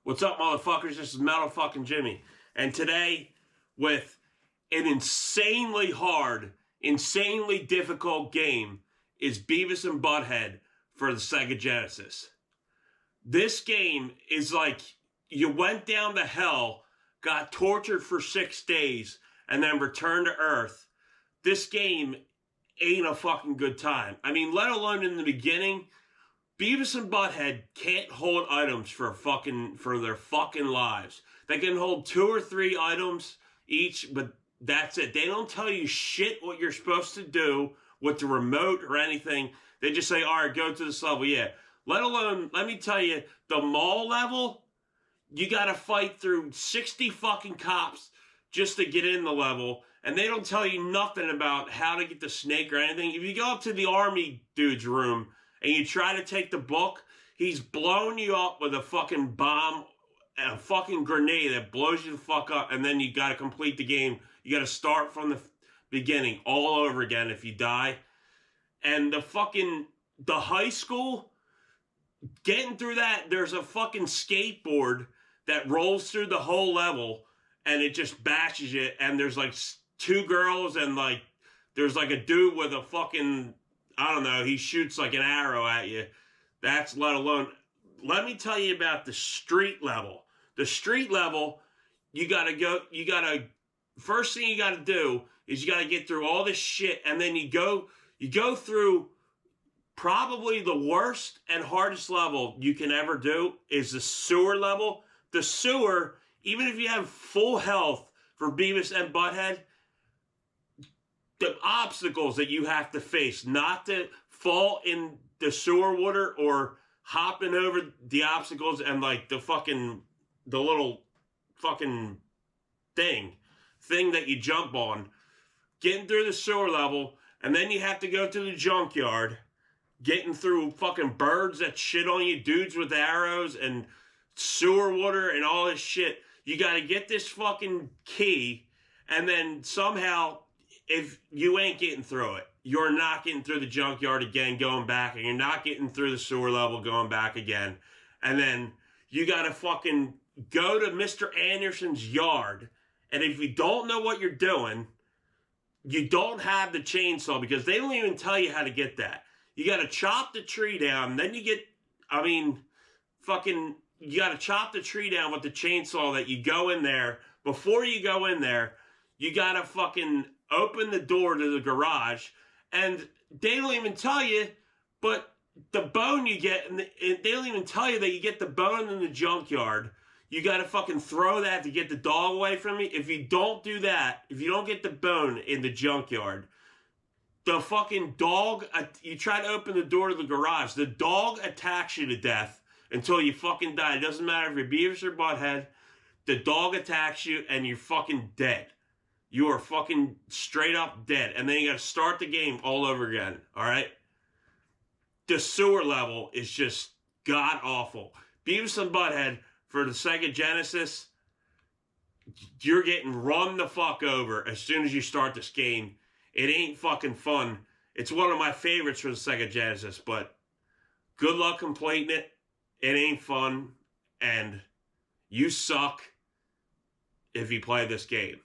What's up, motherfuckers? This is Metal fucking Jimmy. And today, with an insanely hard, insanely difficult game, is Beavis and Butthead for the Sega Genesis. This game is like you went down to hell, got tortured for 6 days, and then returned to Earth. This game ain't a fucking good time. I mean, let alone in the beginning, Beavis and Butthead can't hold items for their fucking lives. They can hold 2 or 3 items each, but that's it. They don't tell you shit what you're supposed to do with the remote or anything. They just say, all right, go to this level. Yeah. Let alone, let me tell you, the mall level, you got to fight through 60 fucking cops just to get in the level. And they don't tell you nothing about how to get the snake or anything. If you go up to the army dude's room and you try to take the book, he's blown you up with a fucking bomb, a fucking grenade that blows you the fuck up, and then you got to complete the game. You got to start from the beginning all over again if you die. And the high school, getting through that, there's a fucking skateboard that rolls through the whole level, and it just bashes you, and there's like 2 girls, and like there's like a dude with a fucking, I don't know, he shoots like an arrow at you. That's let alone. Let me tell you about the street level. The street level, first thing you gotta do is you gotta get through all this shit, and then you go through probably the worst and hardest level you can ever do is the sewer level. The sewer, even if you have full health for Beavis and Butthead, the obstacles that you have to face, not to fall in the sewer water or hopping over the obstacles and like the little fucking thing that you jump on, getting through the sewer level, and then you have to go to the junkyard, getting through fucking birds that shit on you, dudes with arrows and sewer water and all this shit. You got to get this fucking key, and then somehow, if you ain't getting through it, you're not getting through the junkyard again, going back, and you're not getting through the sewer level, going back again. And then you got to fucking go to Mr. Anderson's yard, and if you don't know what you're doing, you don't have the chainsaw, because they don't even tell you how to get that. You got to chop the tree down, then you got to chop the tree down with the chainsaw that you go in there. Before you go in there, you got to fucking open the door to the garage, and they don't even tell you, but the bone you get, they don't even tell you that you get the bone in the junkyard. You got to fucking throw that to get the dog away from you. If you don't do that, if you don't get the bone in the junkyard, the fucking dog, you try to open the door to the garage, the dog attacks you to death until you fucking die. It doesn't matter if you're Beavis or Butthead, the dog attacks you and you're fucking dead. You are fucking straight up dead. And then you gotta start the game all over again, alright? The sewer level is just god-awful. Beavis and Butthead for the Sega Genesis, you're getting run the fuck over as soon as you start this game. It ain't fucking fun. It's one of my favorites for the Sega Genesis, but good luck completing it. It ain't fun, and you suck if you play this game.